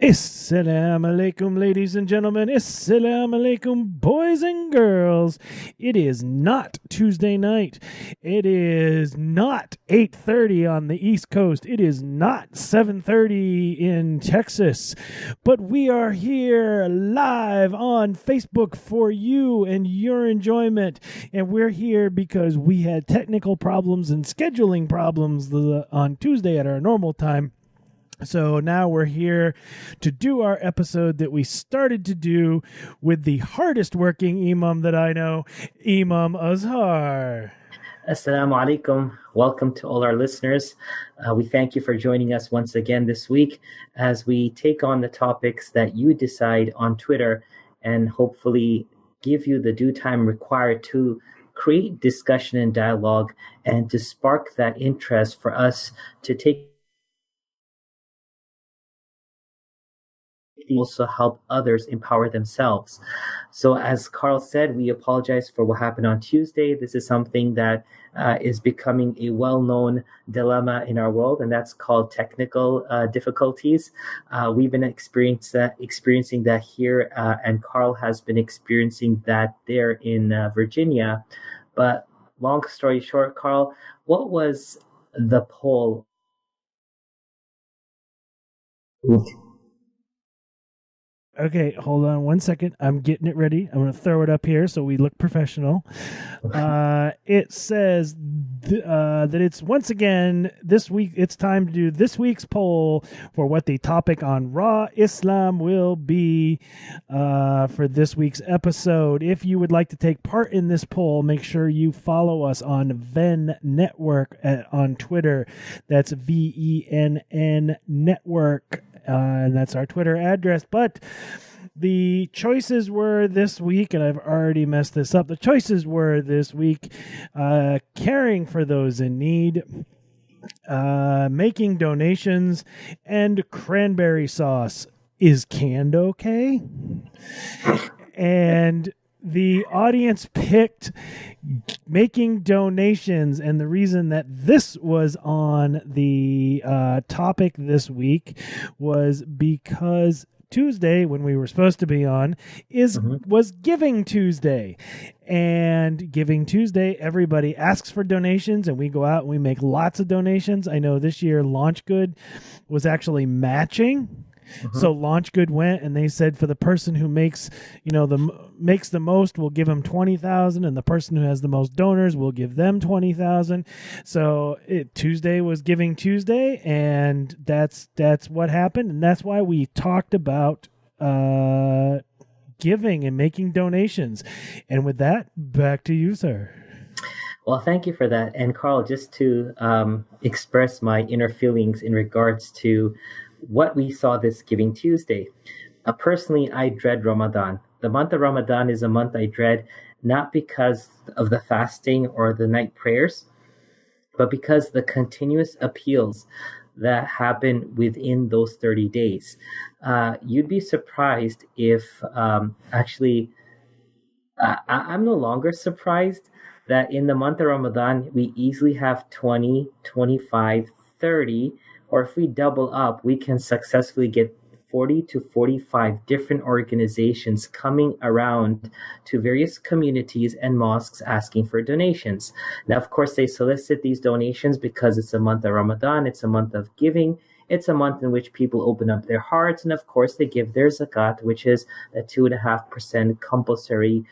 Assalamu alaikum, ladies and gentlemen. Assalamu alaikum, boys and girls. It is not Tuesday night. It is not 8:30 on the East Coast. It is not 7:30 in Texas. But we are here live on Facebook for you and your enjoyment. And we're here because we had technical problems and scheduling problems on Tuesday at our normal time. So now we're here to do our episode that we started to do with the hardest working Imam that I know, Imam Azhar. Assalamu alaikum. Welcome to all our listeners. We thank you for joining us once again this week as we take on the topics that you decide on Twitter and hopefully give you the due time required to create discussion and dialogue and to spark that interest for us to take also help others empower themselves. So as Carl said, we apologize for what happened on Tuesday. This is something that is becoming a well-known dilemma in our world, and that's called technical difficulties. We've been experiencing that here, and Carl has been experiencing that there in Virginia. But long story short, Carl, what was the poll? Okay, hold on 1 second. I'm getting it ready. I'm going to throw it up here so we look professional. It says that it's once again this week. It's time to do this week's poll for what the topic on Raw Islam will be for this week's episode. If you would like to take part in this poll, make sure you follow us on Venn Network on Twitter. That's VENN Network. And that's our Twitter address. But the choices were this week, and I've already messed this up. The choices were this week caring for those in need, making donations, and cranberry sauce. Is canned okay? And the audience picked making donations, and the reason that this was on the topic this week was because Tuesday, when we were supposed to be on, was Giving Tuesday. And Giving Tuesday, everybody asks for donations, and we go out and we make lots of donations. I know this year Launch Good was actually matching. So LaunchGood went and they said for the person who makes the most, we'll give them 20,000, and the person who has the most donors, we'll give them 20,000. So Tuesday was Giving Tuesday, and that's what happened, and that's why we talked about giving and making donations. And with that, back to you, sir. Well, thank you for that. And Carl, just to express my inner feelings in regards to what we saw this Giving Tuesday. Personally, I dread Ramadan. The month of Ramadan is a month I dread, not because of the fasting or the night prayers, but because the continuous appeals that happen within those 30 days. You'd be surprised if I'm no longer surprised that in the month of Ramadan, we easily have 20, 25, 30, or if we double up, we can successfully get 40 to 45 different organizations coming around to various communities and mosques asking for donations. Now, of course, they solicit these donations because it's a month of Ramadan, it's a month of giving, it's a month in which people open up their hearts, and of course, they give their zakat, which is a 2.5% compulsory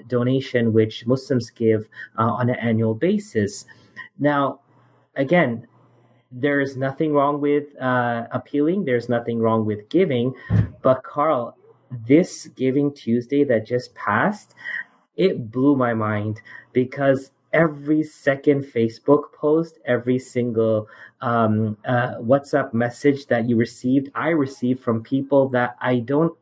donation, which Muslims give on an annual basis. Now, again, there is nothing wrong with appealing. There's nothing wrong with giving. But Carl, this Giving Tuesday that just passed, it blew my mind because every second Facebook post, every single WhatsApp message that you received, I received from people that I don't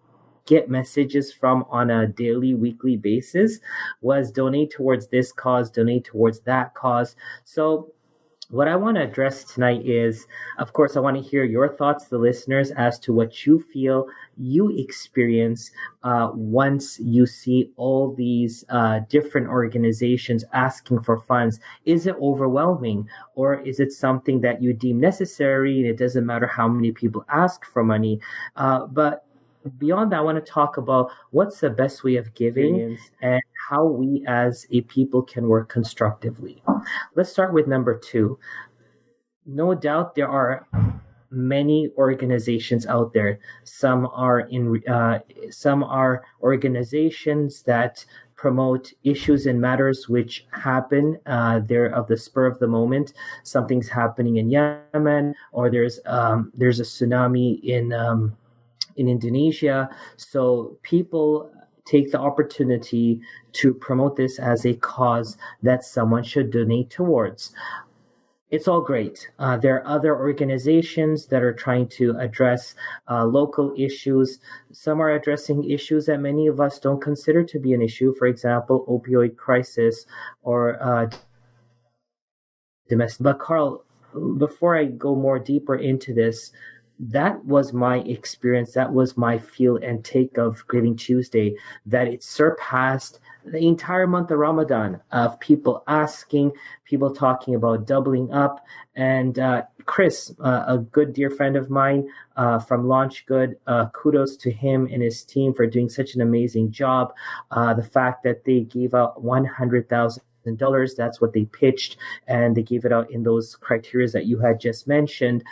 get messages from on a daily, weekly basis, was donate towards this cause, donate towards that cause. So What I want to address tonight is, of course, I want to hear your thoughts, the listeners, as to what you feel you experience once you see all these different organizations asking for funds. Is it overwhelming, or is it something that you deem necessary and it doesn't matter how many people ask for money? But beyond that, I want to talk about what's the best way of giving and how we as a people can work constructively. Let's start with number two. No doubt there are many organizations out there. Some are organizations that promote issues and matters which happen. They're of the spur of the moment. Something's happening in Yemen, or there's a tsunami in Indonesia. So people take the opportunity to promote this as a cause that someone should donate towards. It's all great. There are other organizations that are trying to address local issues. Some are addressing issues that many of us don't consider to be an issue. For example, opioid crisis or domestic. But Carl, before I go more deeper into this, that was my experience. That was my feel and take of Giving Tuesday, that it surpassed the entire month of Ramadan of people asking, people talking about doubling up. And Chris, a good dear friend of mine from Launch Good, kudos to him and his team for doing such an amazing job. The fact that they gave out $100,000, that's what they pitched, and they gave it out in those criteria that you had just mentioned.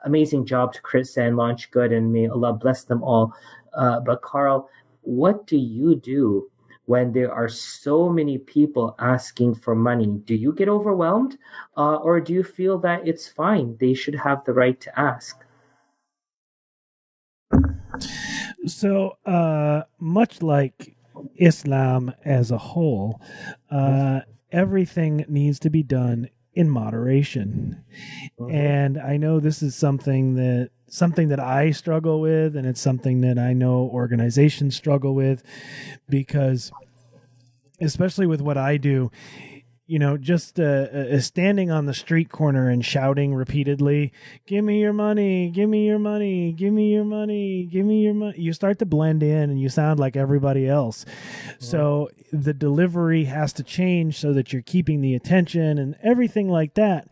Amazing job to Chris and Launch Good, and may Allah bless them all. But Carl, what do you do when there are so many people asking for money? Do you get overwhelmed, or do you feel that it's fine? They should have the right to ask. So, much like Islam as a whole, everything needs to be done in moderation. And I know this is something that I struggle with, and it's something that I know organizations struggle with, because especially with what I do, just standing on the street corner and shouting repeatedly, "Give me your money, give me your money, give me your money, give me your money." You start to blend in and you sound like everybody else. So the delivery has to change so that you're keeping the attention and everything like that.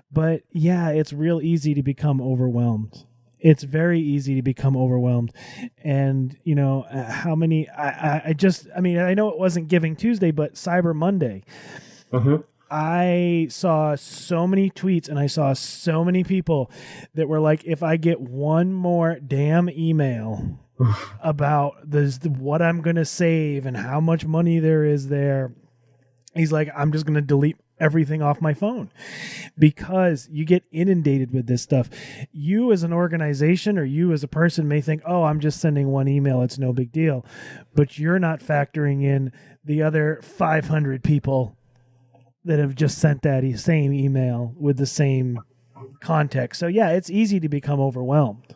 But yeah, it's real easy to become overwhelmed. It's very easy to become overwhelmed. And, how many, I know it wasn't Giving Tuesday, but Cyber Monday. I saw so many tweets and I saw so many people that were like, if I get one more damn email about what I'm going to save and how much money there is there, he's like, I'm just going to delete everything off my phone, because you get inundated with this stuff. You as an organization or you as a person may think, oh, I'm just sending one email, it's no big deal. But you're not factoring in the other 500 people that have just sent that same email with the same context. So yeah, it's easy to become overwhelmed.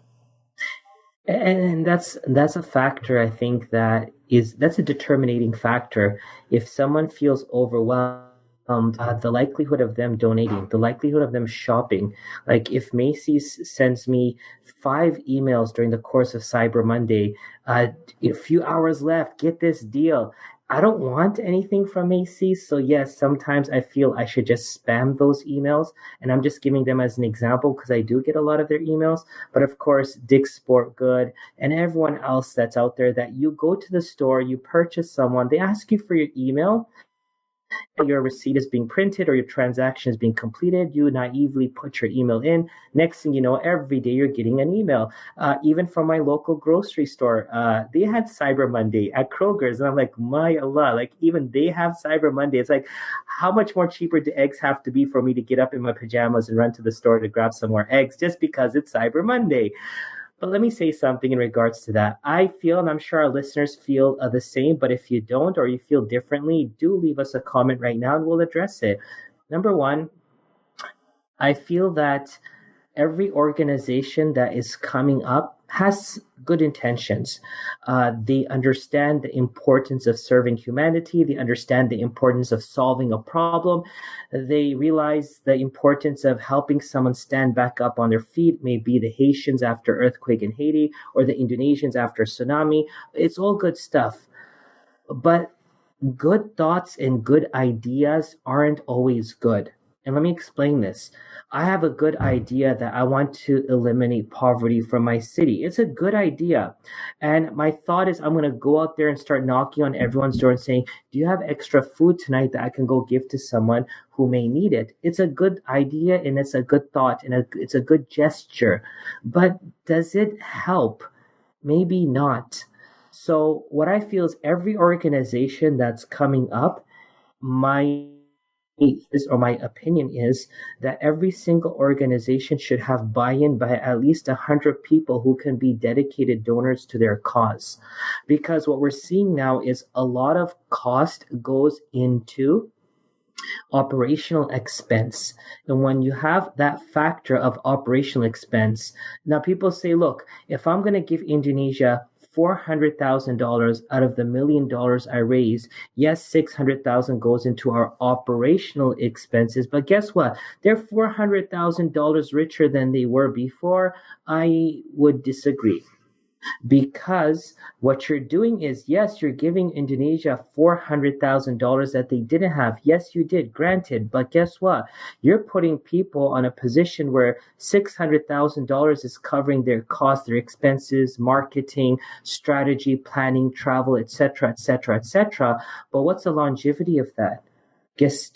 And that's a factor, I think, that's a determining factor. If someone feels overwhelmed, the likelihood of them donating, the likelihood of them shopping, like if Macy's sends me 5 emails during the course of Cyber Monday, a few hours left, get this deal. I don't want anything from Macy's. So yes, sometimes I feel I should just spam those emails. And I'm just giving them as an example because I do get a lot of their emails. But of course, Dick's Sport Good and everyone else that's out there, that you go to the store, you purchase someone, they ask you for your email. Your receipt is being printed or your transaction is being completed, you naively put your email in. Next thing you know, every day you're getting an email. Even from my local grocery store, they had Cyber Monday at Kroger's, and I'm like, my Allah, like even they have Cyber Monday. It's like, how much more cheaper do eggs have to be for me to get up in my pajamas and run to the store to grab some more eggs just because it's Cyber Monday? But let me say something in regards to that. I feel, and I'm sure our listeners feel the same, but if you don't or you feel differently, do leave us a comment right now and we'll address it. Number one, I feel that every organization that is coming up has good intentions. They understand the importance of serving humanity. They understand the importance of solving a problem. They realize the importance of helping someone stand back up on their feet, maybe the Haitians after earthquake in Haiti or the Indonesians after tsunami. It's all good stuff. But good thoughts and good ideas aren't always good. And let me explain this. I have a good idea that I want to eliminate poverty from my city. It's a good idea. And my thought is I'm going to go out there and start knocking on everyone's door and saying, do you have extra food tonight that I can go give to someone who may need it? It's a good idea and it's a good thought and it's a good gesture. But does it help? Maybe not. So what I feel is every organization that's coming up, my my opinion is that every single organization should have buy-in by at least 100 people who can be dedicated donors to their cause. Because what we're seeing now is a lot of cost goes into operational expense. And when you have that factor of operational expense, now people say, look, if I'm going to give Indonesia $400,000 out of the $1 million I raise, yes, 600,000 goes into our operational expenses, but guess what? They're $400,000 richer than they were before. I would disagree. Because what you're doing is, yes, you're giving Indonesia $400,000 that they didn't have. Yes, you did, granted. But guess what? You're putting people on a position where $600,000 is covering their costs, their expenses, marketing, strategy, planning, travel, etc., etc., etc. But what's the longevity of that? Just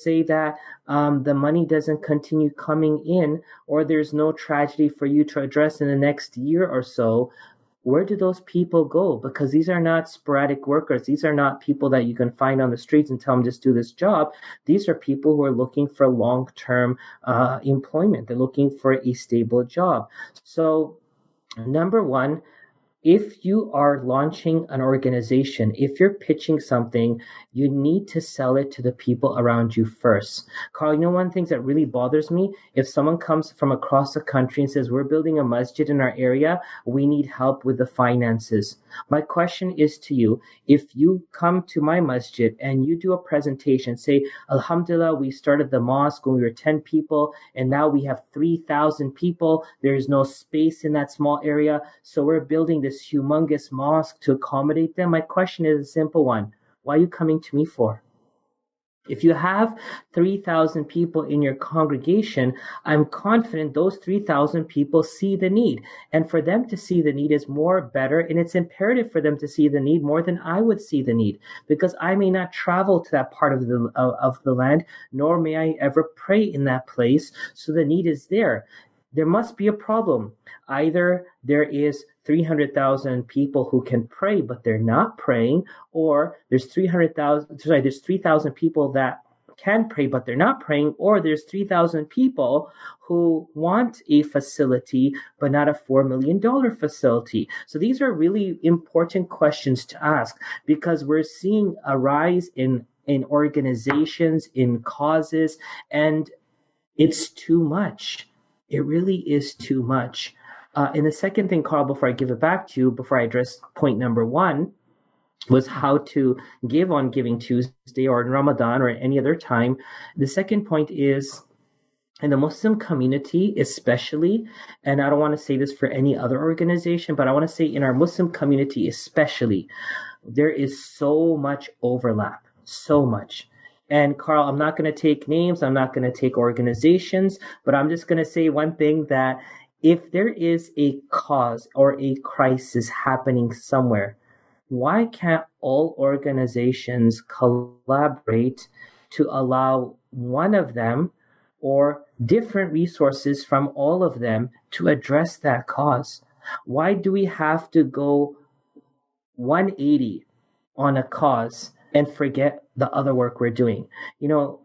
say that the money doesn't continue coming in, or there's no tragedy for you to address in the next year or so. Where do those people go? Because these are not sporadic workers. These are not people that you can find on the streets and tell them just do this job. These are people who are looking for long-term employment. They're looking for a stable job. So, number one, if you are launching an organization, if you're pitching something, you need to sell it to the people around you first. Carl, you know one thing that really bothers me? If someone comes from across the country and says, we're building a masjid in our area, we need help with the finances. My question is to you, if you come to my masjid and you do a presentation, say, Alhamdulillah, we started the mosque when we were 10 people, and now we have 3,000 people. There is no space in that small area, so we're building this humongous mosque to accommodate them. My question is a simple one. Why are you coming to me for? If you have 3,000 people in your congregation, I'm confident those 3,000 people see the need. And for them to see the need is more better, and it's imperative for them to see the need more than I would see the need, because I may not travel to that part of the land, nor may I ever pray in that place. So the need is there. There must be a problem. Either there is 300,000 people who can pray, but they're not praying, or there's 3,000 people that can pray, but they're not praying, or there's 3,000 people who want a facility, but not a $4 million facility. So these are really important questions to ask, because we're seeing a rise in organizations, in causes, and it's too much. It really is too much. And the second thing, Carl, before I give it back to you, before I address point number one, was how to give on Giving Tuesday or in Ramadan or at any other time. The second point is, in the Muslim community especially, and I don't want to say this for any other organization, but I want to say in our Muslim community especially, there is so much overlap, so much. And Carl, I'm not going to take names, I'm not going to take organizations, but I'm just going to say one thing, that if there is a cause or a crisis happening somewhere, why can't all organizations collaborate to allow one of them or different resources from all of them to address that cause? Why do we have to go 180 on a cause and forget the other work we're doing? You know,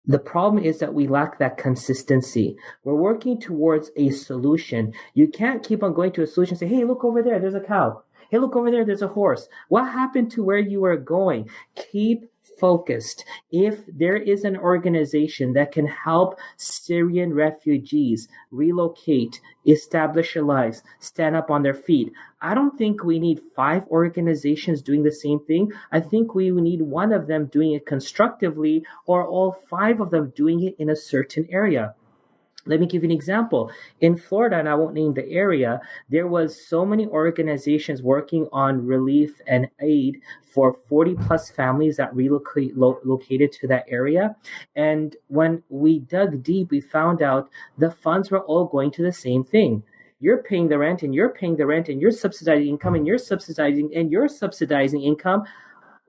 the problem is that we lack that consistency. We're working towards a solution. You can't keep on going to a solution and say, hey, look over there, there's a cow. Hey, look over there, there's a horse. What happened to where you were going? Keep focused. If there is an organization that can help Syrian refugees relocate, establish their lives, stand up on their feet, I don't think we need 5 organizations doing the same thing. I think we need one of them doing it constructively, or all 5 of them doing it in a certain area. Let me give you an example. In Florida, and I won't name the area, there was so many organizations working on relief and aid for 40 plus families that located to that area. And when we dug deep, we found out the funds were all going to the same thing. You're paying the rent, and you're paying the rent, and you're subsidizing income, and you're subsidizing income.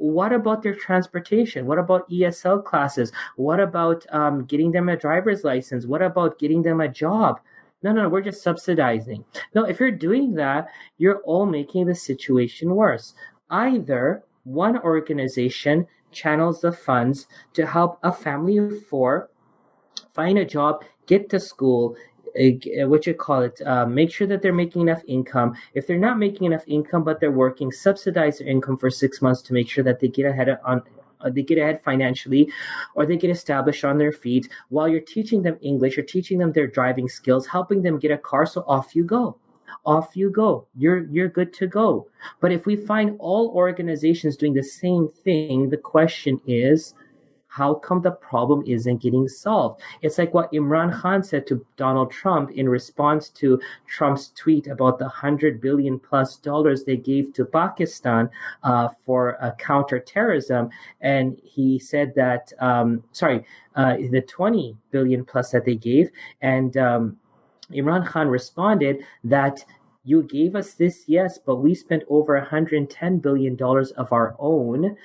What about their transportation? What about ESL classes? What about getting them a driver's license? What about getting them a job? No, we're just subsidizing. No, if you're doing that, you're all making the situation worse. Either one organization channels the funds to help a family of 4 find a job, get to school, make sure that they're making enough income. If they're not making enough income but they're working, subsidize their income for 6 months to make sure that they get ahead financially, or they get established on their feet. While you're teaching them English, you're teaching them their driving skills, helping them get a car, so off you go. You're good to go. But if we find all organizations doing the same thing, the question is, how come the problem isn't getting solved? It's like what Imran Khan said to Donald Trump in response to Trump's tweet about the $100 billion plus they gave to Pakistan for counterterrorism. And he said that, the 20 billion plus that they gave. And Imran Khan responded that, you gave us this, yes, but we spent over $110 billion of our own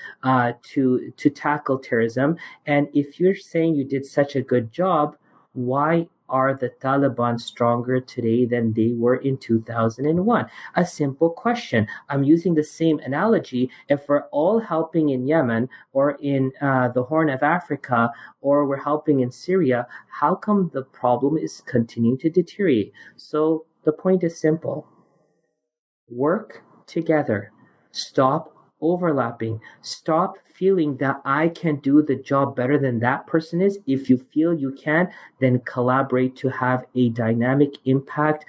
to tackle terrorism. And if you're saying you did such a good job, why are the Taliban stronger today than they were in 2001? A simple question. I'm using the same analogy. If we're all helping in Yemen or in the Horn of Africa, or we're helping in Syria, how come the problem is continuing to deteriorate? So the point is simple. Work together. Stop overlapping. Stop feeling that I can do the job better than that person is. If you feel you can, then collaborate to have a dynamic impact,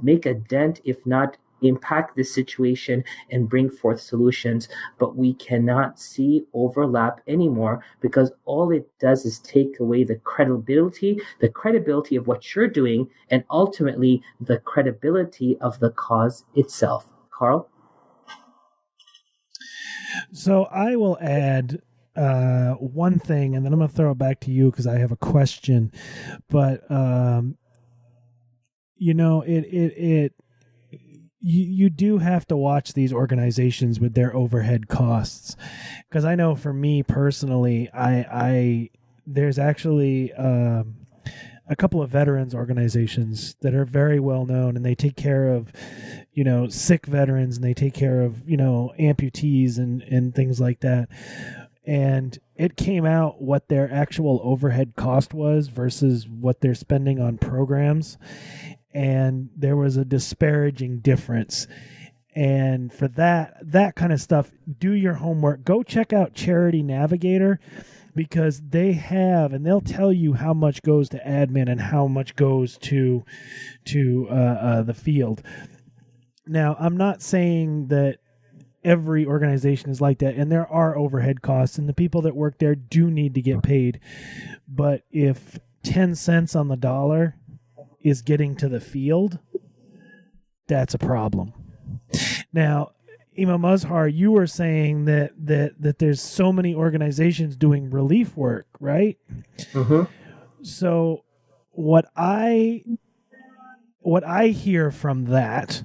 make a dent, if not impact the situation and bring forth solutions. But we cannot see overlap anymore, because all it does is take away the credibility of what you're doing, and ultimately the credibility of the cause itself. Carl? So I will add one thing, and then I'm going to throw it back to you because I have a question. But you do have to watch these organizations with their overhead costs, because I know for me personally, there's actually a couple of veterans organizations that are very well known, and they take care of sick veterans, and they take care of amputees and things like that. And it came out what their actual overhead cost was versus what they're spending on programs. And there was a disparaging difference. And for that kind of stuff, do your homework. Go check out Charity Navigator, because they'll tell you how much goes to admin and how much goes to the field. Now, I'm not saying that every organization is like that, and there are overhead costs, and the people that work there do need to get paid. But if 10 cents on the dollar is getting to the field, that's a problem. Now, Imam Azhar, you were saying that there's so many organizations doing relief work, right? Mm-hmm. So what I hear from that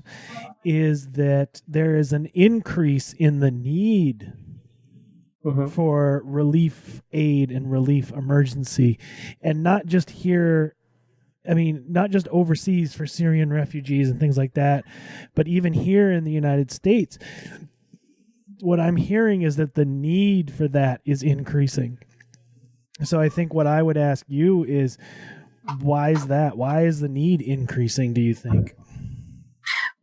is that there is an increase in the need for relief aid and relief emergency, and not just here. I mean, not just overseas for Syrian refugees and things like that, but even here in the United States. What I'm hearing is that the need for that is increasing. So I think what I would ask you is, why is that? Why is the need increasing, do you think?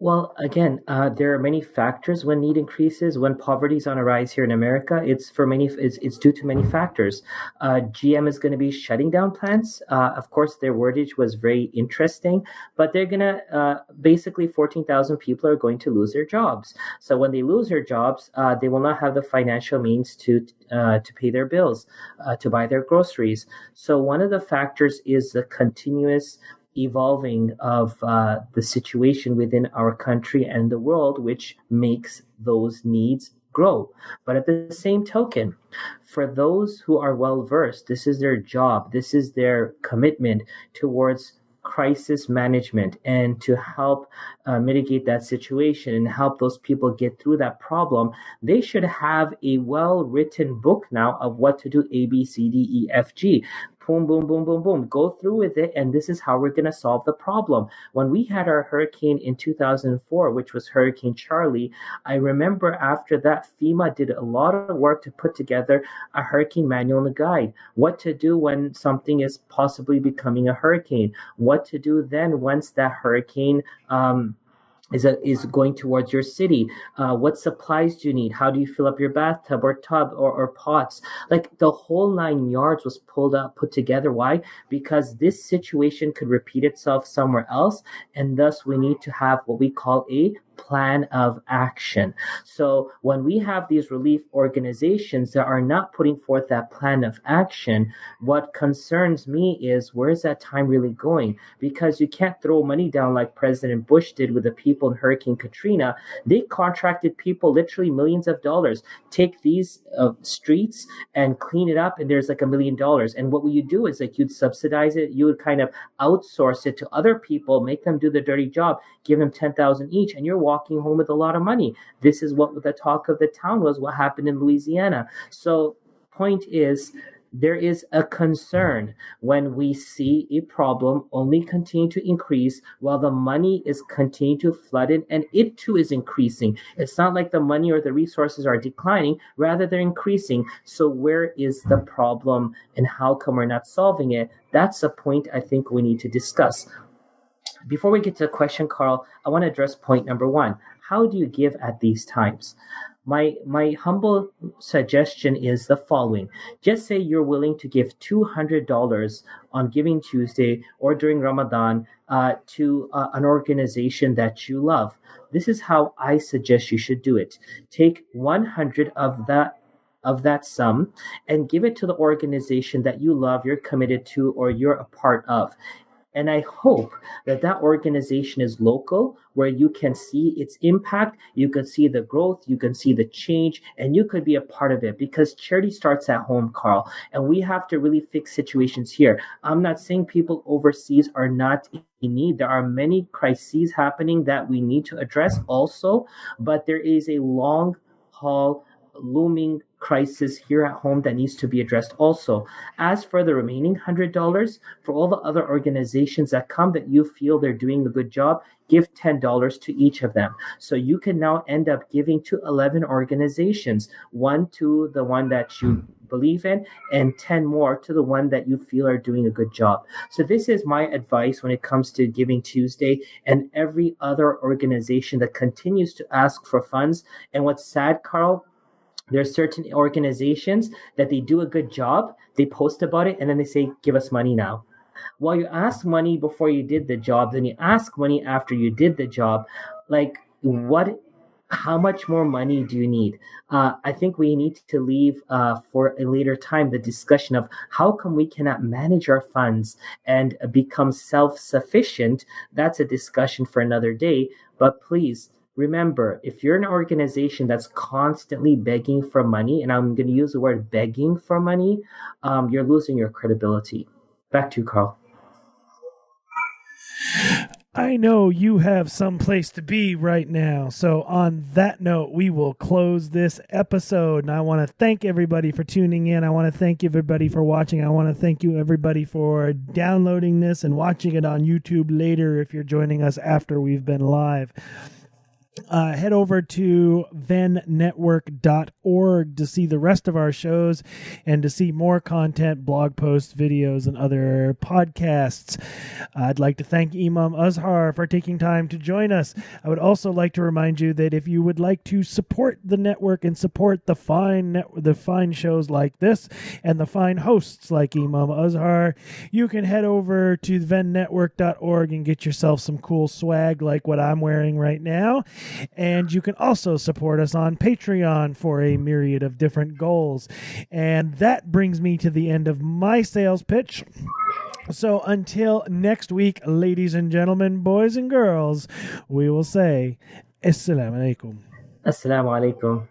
Well, again, there are many factors when need increases. When poverty is on a rise here in America, it's due to many factors. GM is going to be shutting down plants. Of course, their wordage was very interesting, but they're going to basically 14,000 people are going to lose their jobs. So when they lose their jobs, they will not have the financial means to pay their bills, to buy their groceries. So one of the factors is the continuous evolving of the situation within our country and the world, which makes those needs grow. But at the same token, for those who are well versed, this is their job, this is their commitment towards crisis management and to help mitigate that situation and help those people get through that problem. They should have a well written book now of what to do: A, B, C, D, E, F, G. Boom, boom, boom, boom, boom. Go through with it, and this is how we're going to solve the problem. When we had our hurricane in 2004, which was Hurricane Charlie, I remember after that, FEMA did a lot of work to put together a hurricane manual and a guide. What to do when something is possibly becoming a hurricane. What to do then once that hurricane is going towards your city. What supplies do you need? How do you fill up your bathtub or tub or pots? Like the whole 9 yards was put together. Why? Because this situation could repeat itself somewhere else, and thus we need to have what we call a plan of action. So when we have these relief organizations that are not putting forth that plan of action, what concerns me is, where is that time really going? Because you can't throw money down like President Bush did with the people in Hurricane Katrina. They contracted people literally millions of dollars. Take these streets and clean it up, and there's like $1 million. And what would you do is, like, you'd subsidize it, you would kind of outsource it to other people, make them do the dirty job, give them 10,000 each, and you're walking home with a lot of money. This is what the talk of the town was, what happened in Louisiana. So point is, there is a concern when we see a problem only continue to increase while the money is continuing to flood in, and it too is increasing. It's not like the money or the resources are declining, rather they're increasing. So where is the problem, and how come we're not solving it? That's a point I think we need to discuss. Before we get to the question, Carl, I want to address point number one. How do you give at these times? My humble suggestion is the following. Just say you're willing to give $200 on Giving Tuesday or during Ramadan to an organization that you love. This is how I suggest you should do it. Take 100 of that sum and give it to the organization that you love, you're committed to, or you're a part of. And I hope that that organization is local, where you can see its impact, you can see the growth, you can see the change, and you could be a part of it, because charity starts at home, Carl. And we have to really fix situations here. I'm not saying people overseas are not in need. There are many crises happening that we need to address also, but there is a long haul looming crisis here at home that needs to be addressed also. As for the remaining $100, for all the other organizations that come that you feel they're doing a good job, give $10 to each of them. So you can now end up giving to 11 organizations, one to the one that you believe in, and 10 more to the one that you feel are doing a good job. So this is my advice when it comes to Giving Tuesday and every other organization that continues to ask for funds. And what's sad, Carl, there are certain organizations that they do a good job, they post about it, and then they say, give us money now. Well, you ask money before you did the job, then you ask money after you did the job. Like, what? How much more money do you need? I think we need to leave for a later time the discussion of how come we cannot manage our funds and become self-sufficient. That's a discussion for another day. But please, remember, if you're an organization that's constantly begging for money, and I'm going to use the word begging for money, you're losing your credibility. Back to you, Carl. I know you have some place to be right now. So on that note, we will close this episode. And I want to thank everybody for tuning in. I want to thank everybody for watching. I want to thank you, everybody, for downloading this and watching it on YouTube later if you're joining us after we've been live. Head over to vennetwork.org to see the rest of our shows and to see more content, blog posts, videos, and other podcasts. I'd like to thank Imam Azhar for taking time to join us. I would also like to remind you that if you would like to support the network and support the fine shows like this and the fine hosts like Imam Azhar, you can head over to vennetwork.org and get yourself some cool swag like what I'm wearing right now. And you can also support us on Patreon for a myriad of different goals. And that brings me to the end of my sales pitch. So until next week, ladies and gentlemen, boys and girls, we will say, Assalamu alaikum. Assalamu alaikum.